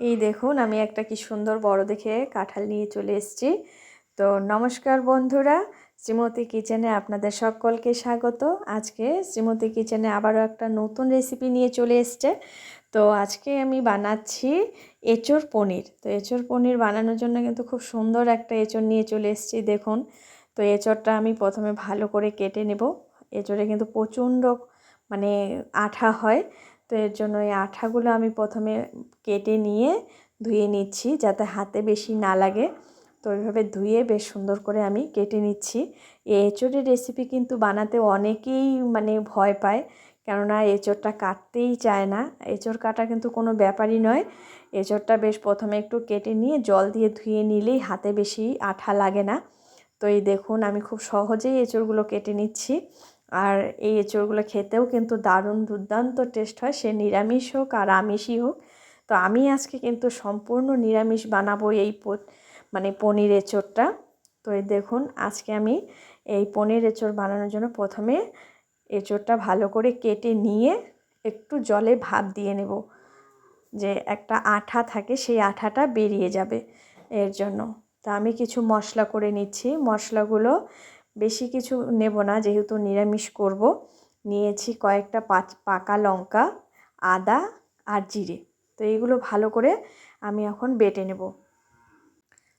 এই দেখুন আমি একটা কি সুন্দর বড় দেখে কাঁঠাল নিয়ে চলে এসেছি। তো নমস্কার বন্ধুরা, শ্রীমতী কিচেনে আপনাদের সকলকে স্বাগত। আজকে শ্রীমতী কিচেনে আবারও একটা নতুন রেসিপি নিয়ে চলে এসছে। তো আজকে আমি বানাচ্ছি এঁচোড় পনির। তো এঁচোড় পনির বানানোর জন্য কিন্তু খুব সুন্দর একটা এঁচোড় নিয়ে চলে এসেছি দেখুন। তো এঁচোড়টা আমি প্রথমে ভালো করে কেটে নেব। এঁচোড়ে কিন্তু প্রচণ্ড আঠা হয়। তো এর জন্য এই আঠাগুলো আমি প্রথমে কেটে নিয়ে ধুয়ে নিচ্ছি যাতে হাতে বেশি না লাগে। তো এইভাবে ধুয়ে বেশ সুন্দর করে আমি কেটে নিচ্ছি। এই এঁচোড়ের রেসিপি কিন্তু বানাতে অনেকেই ভয় পায়, কেননা এঁচোড়টা কাটতেই চায় না। এঁচোড় কাটা কিন্তু কোনো ব্যাপারই নয়। এঁচোড়টা বেশ প্রথমে একটু কেটে নিয়ে জল দিয়ে ধুয়ে নিলেই হাতে বেশি আঠা লাগে না। তো এই দেখুন আমি খুব সহজেই এঁচোড়গুলো কেটে নিচ্ছি। আর এই এঁচোড়গুলো খেতেও কিন্তু দারুণ দুর্দান্ত টেস্ট হয়, সে নিরামিষ হোক আর আমিষই হোক। তো আমি আজকে কিন্তু সম্পূর্ণ নিরামিষ বানাবো এই পনির এঁচোড়টা। তো এই দেখুন আজকে আমি এই পনির এঁচোড় বানানোর জন্য প্রথমে এঁচোড়টা ভালো করে কেটে নিয়ে একটু জলে ভাপ দিয়ে নেব, যে একটা আঠা থাকে সেই আঠাটা বেরিয়ে যাবে এর জন্য। তা আমি কিছু মশলা করে নিচ্ছি। মশলাগুলো বেশি কিছু নেব না, যেহেতু নিরামিষ করব। নিয়েছি কয়েকটা পাকা লঙ্কা, আদা আর জিরে। তো এইগুলো ভালো করে আমি এখন বেটে নেব।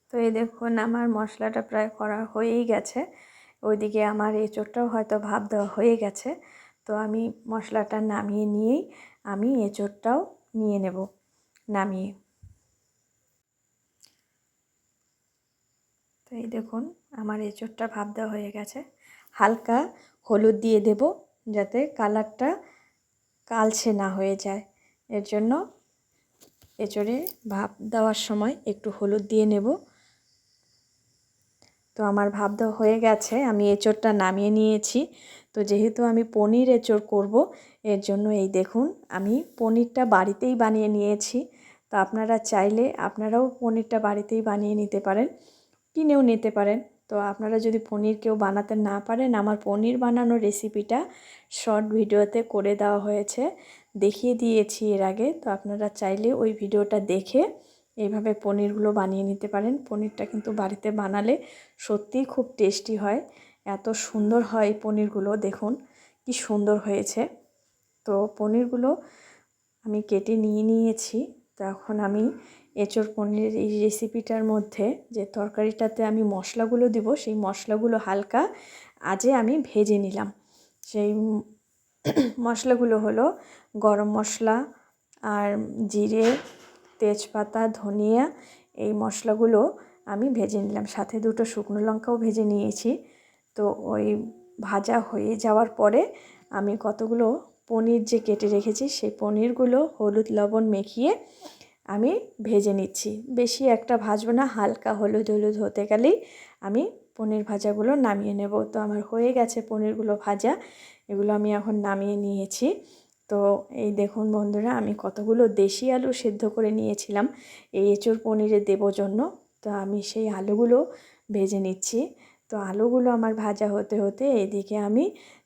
তো এই দেখুন আমার মশলাটা প্রায় করা হয়েই গেছে। ওইদিকে আমার এঁচোড়টাও হয়তো ভাপ দেওয়া হয়ে গেছে। তো আমি মশলাটা নামিয়ে নিয়েই আমি এঁচোড়টাও নিয়ে নেব নামিয়ে। তো এই দেখুন আমার এঁচোড়টা ভাপ দেওয়া হয়ে গেছে। হালকা হলুদ দিয়ে দেব যাতে কালারটা কালচে না হয়ে যায়। এর জন্য এঁচোড়ে ভাপ দেওয়ার সময় একটু হলুদ দিয়ে নেব। তো আমার ভাপ দেওয়া হয়ে গেছে, আমি এঁচোড়টা নামিয়ে নিয়েছি। তো যেহেতু আমি পনির এঁচোড় করব, এর জন্য এই দেখুন আমি পনিরটা বাড়িতেই বানিয়ে নিয়েছি। তো আপনারা চাইলে আপনারাও পনিরটা বাড়িতেই বানিয়ে নিতে পারেন, কিনেও নিতে পারেন। তো আপনারা যদি পনির কেউ বানাতে না পারেন, আমার পনির বানানোর রেসিপিটা শর্ট ভিডিওতে করে দেওয়া হয়েছে, দেখিয়ে দিয়েছি এর আগে। তো আপনারা চাইলে ওই ভিডিওটা দেখে এইভাবে পনিরগুলো বানিয়ে নিতে পারেন। পনিরটা কিন্তু বাড়িতে বানালে সত্যিই খুব টেস্টি হয়, এত সুন্দর হয় পনিরগুলো। দেখুন কি সুন্দর হয়েছে। তো পনিরগুলো আমি কেটে নিয়ে নিয়েছি। তো এখন আমি এঁচোড় পনিরের এই রেসিপিটার মধ্যে যে তরকারিটাতে আমি মশলাগুলো দিব, সেই মশলাগুলো হালকা আজে আমি ভেজে নিলাম। সেই মশলাগুলো হলো গরম মশলা আর জিরে, তেজপাতা, ধনিয়া, এই মশলাগুলো আমি ভেজে নিলাম। সাথে দুটো শুকনো লঙ্কাও ভেজে নিয়েছি। তো ওই ভাজা হয়ে যাওয়ার পরে আমি কতগুলো পনির যে কেটে রেখেছি সেই পনিরগুলো হলুদ লবণ মেখিয়ে আমি ভেজে নিচ্ছি। বেশি একটা ভাজবো না, হালকা হলুদ হলুদ হতে গেলেই আমি পনির ভাজাগুলো নামিয়ে নেব। তো আমার হয়ে গেছে পনিরগুলো ভাজা, এগুলো আমি এখন নামিয়ে নিয়েছি। তো এই দেখুন বন্ধুরা, আমি কতগুলো দেশি আলু সেদ্ধ করে নিয়েছিলাম এই এঁচোড় পনিরে দেবো জন্য। তো আমি সেই আলুগুলো ভেজে নিচ্ছি। তো আলুগুলো আমার ভাজা হতে হতে এদিকে আমি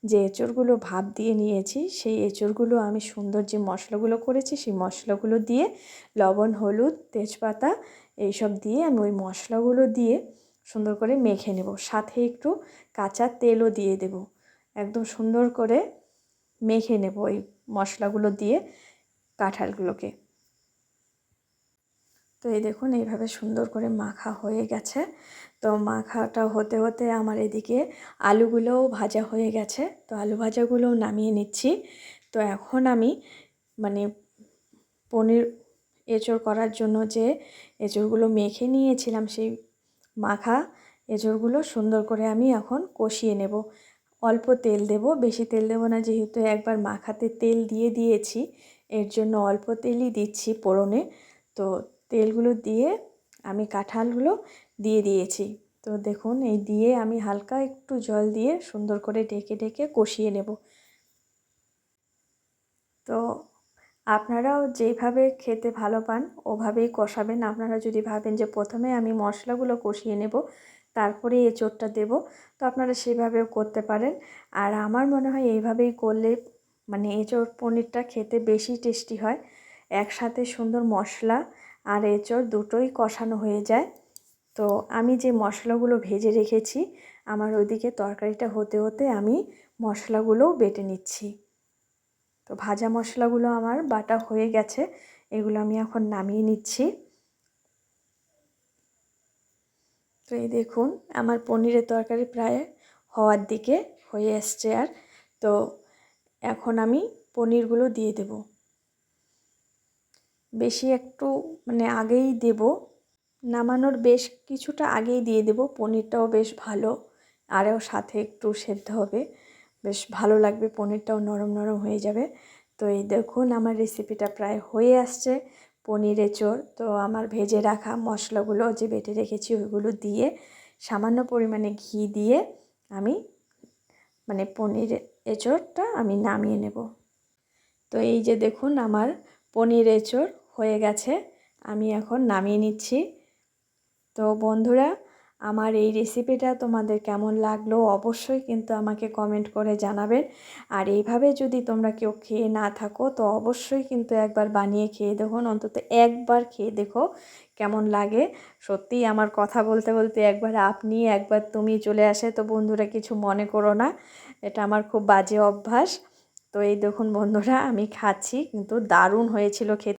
যে এঁচোড়গুলো ভাপ দিয়ে নিয়েছি, সেই এঁচোড়গুলো আমি সুন্দর যে মশলাগুলো করেছি সেই মশলাগুলো দিয়ে লবণ, হলুদ, তেজপাতা এইসব দিয়ে আমি ওই মশলাগুলো দিয়ে সুন্দর করে মেখে নেব। সাথে একটু কাঁচা তেলও দিয়ে দেব। একদম সুন্দর করে মেখে নেব ওই মশলাগুলো দিয়ে কাঁঠালগুলোকে। তো এই দেখুন এইভাবে সুন্দর করে মাখা হয়ে গেছে। তো মাখাটা হতে হতে আমার এদিকে আলুগুলোও ভাজা হয়ে গেছে। তো আলু ভাজাগুলোও নামিয়ে নিচ্ছি। তো এখন আমি মানে পনির এঁচোড় করার জন্য যে এঁচোড়গুলো মেখে নিয়েছিলাম, সেই মাখা এঁচোড়গুলো সুন্দর করে আমি এখন কষিয়ে নেব। অল্প তেল দেব, বেশি তেল দেব না, যেহেতু একবার মাখাতে তেল দিয়ে দিয়েছি, এর জন্য অল্প তেলই দিচ্ছি ফোড়নে। তো তেলগুলো দিয়ে আমি কাঁঠালগুলো দিয়ে দিয়েছি। তো দেখুন এই দিয়ে আমি হালকা একটু জল দিয়ে সুন্দর করে ঢেকে ঢেকে কষিয়ে নেব। তো আপনারাও যেভাবে খেতে ভালো পান ওভাবেই কষাবেন। আপনারা যদি ভাবেন যে প্রথমে আমি মশলাগুলো কষিয়ে নেব তারপরে এঁচোড়টা দেব, তো আপনারা সেভাবেও করতে পারেন। আর আমার মনে হয় এইভাবেই করলে এঁচোড় পনিরটা খেতে বেশি টেস্টি হয়। একসাথে সুন্দর মশলা আর এঁচড় দুটোই কষানো হয়ে যায়। তো আমি যে মশলাগুলো ভেজে রেখেছি, আমার ওইদিকে তরকারিটা হতে হতে আমি মশলাগুলোও বেটে নিচ্ছি। তো ভাজা মশলাগুলো আমার বাটা হয়ে গেছে, এগুলো আমি এখন নামিয়ে নিচ্ছি। তো এই দেখুন আমার পনিরের তরকারি প্রায় হওয়ার দিকে হয়ে এসছে। আর তো এখন আমি পনিরগুলো দিয়ে দেব, বেশি একটু মানে আগেই দেব, নামানোর বেশ কিছুটা আগেই দিয়ে দেব। পনিরটাও বেশ ভালো আরও সাথে একটু সেদ্ধ হবে, বেশ ভালো লাগবে, পনিরটাও নরম নরম হয়ে যাবে। তো এই দেখুন আমার রেসিপিটা প্রায় হয়ে আসছে, পনির এঁচড়। তো আমার ভেজে রাখা মশলাগুলো যে বেটে রেখেছি ওইগুলো দিয়ে সামান্য পরিমাণে ঘি দিয়ে আমি মানে পনির এঁচড়টা আমি নামিয়ে নেব। তো এই যে দেখুন আমার পনির এঁচড় হয়ে গেছে, আমি এখন নামিয়ে নিচ্ছি। তো বন্ধুরা, আমার এই রেসিপিটা তোমাদের কেমন লাগলো অবশ্যই কিন্তু আমাকে কমেন্ট করে জানাবেন। আর এইভাবে যদি তোমরা কেউ খেয়ে না থাকো তো অবশ্যই কিন্তু একবার বানিয়ে খেয়ে দেখুন, অন্তত একবার খেয়ে দেখো কেমন লাগে। সত্যিই আমার কথা বলতে বলতে একবার আপনি একবার তুমি চলে আসে, তো বন্ধুরা কিছু মনে করো না, এটা আমার খুব বাজে অভ্যাস। তো এই দেখুন বন্ধুরা আমি খাচ্ছি, কিন্তু দারুণ হয়েছিল খেতে।